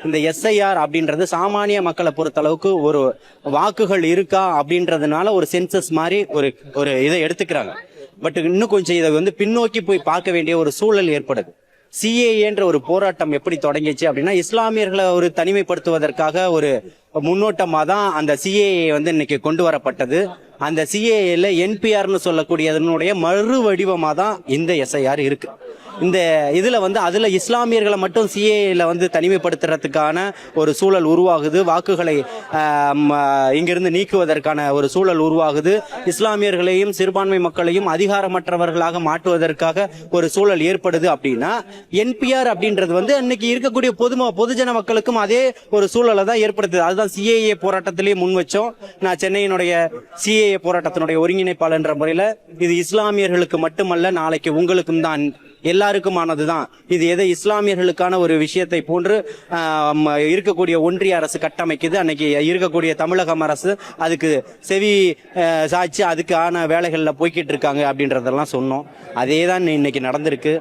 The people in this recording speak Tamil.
இந்த எஸ்ஐஆர் அப்படின்றது சாமானிய மக்களை பொறுத்த அளவுக்கு ஒரு வாக்குகள் இருக்கா அப்படின்றதுனால ஒரு சென்சஸ் மாதிரி ஒரு இதை எடுத்துக்கிறாங்க. பட் இன்னும் கொஞ்சம் இதை பின்னோக்கி போய் பார்க்க வேண்டிய ஒரு சூழல் ஏற்படுது. சிஏஏன்ற ஒரு போராட்டம் எப்படி தொடங்கிச்சு அப்படின்னா, இஸ்லாமியர்களை ஒரு தனிமைப்படுத்துவதற்காக ஒரு முன்னோட்டமாக தான் அந்த சிஏஏ இன்னைக்கு கொண்டு வரப்பட்டது. அந்த சிஏஏல என்பிஆர்னு சொல்லக்கூடியதனுடைய மறு வடிவமாக தான் இந்த எஸ்ஐஆர் இருக்கு. இந்த இதுல அதுல இஸ்லாமியர்களை மட்டும் சிஏஏல தனிமைப்படுத்துறதுக்கான ஒரு சூழல் உருவாகுது. வாக்குகளை இங்கிருந்து நீக்குவதற்கான ஒரு சூழல் உருவாகுது. இஸ்லாமியர்களையும் சிறுபான்மை மக்களையும் அதிகாரமற்றவர்களாக மாற்றுவதற்காக ஒரு சூழல் ஏற்படுது. அப்படின்னா என்பிஆர் அப்படின்றது இன்னைக்கு இருக்கக்கூடிய பொதுஜன மக்களுக்கும் அதே ஒரு சூழலை தான் ஏற்படுத்துது. அதுதான் சிஏஏ போராட்டத்திலேயே முன் வச்சோம். நான் சென்னையினுடைய சிஏஏ போராட்டத்தினுடைய ஒருங்கிணைப்பாளர் முறையில் இது இஸ்லாமியர்களுக்கு மட்டுமல்ல, நாளைக்கு உங்களுக்கும் தான், எல்லாருக்குமானதுதான். இது எதை இஸ்லாமியர்களுக்கான ஒரு விஷயத்தை போன்று இருக்கக்கூடிய ஒன்றிய அரசு கட்டமைக்குது. அன்னைக்கு இருக்கக்கூடிய தமிழகம் அரசு அதுக்கு செவி சாய்ச்சி அதுக்கான வேலைகள்ல போய்கிட்டு இருக்காங்க அப்படின்றதெல்லாம் சொன்னோம். அதே தான் இன்னைக்கு நடந்திருக்கு.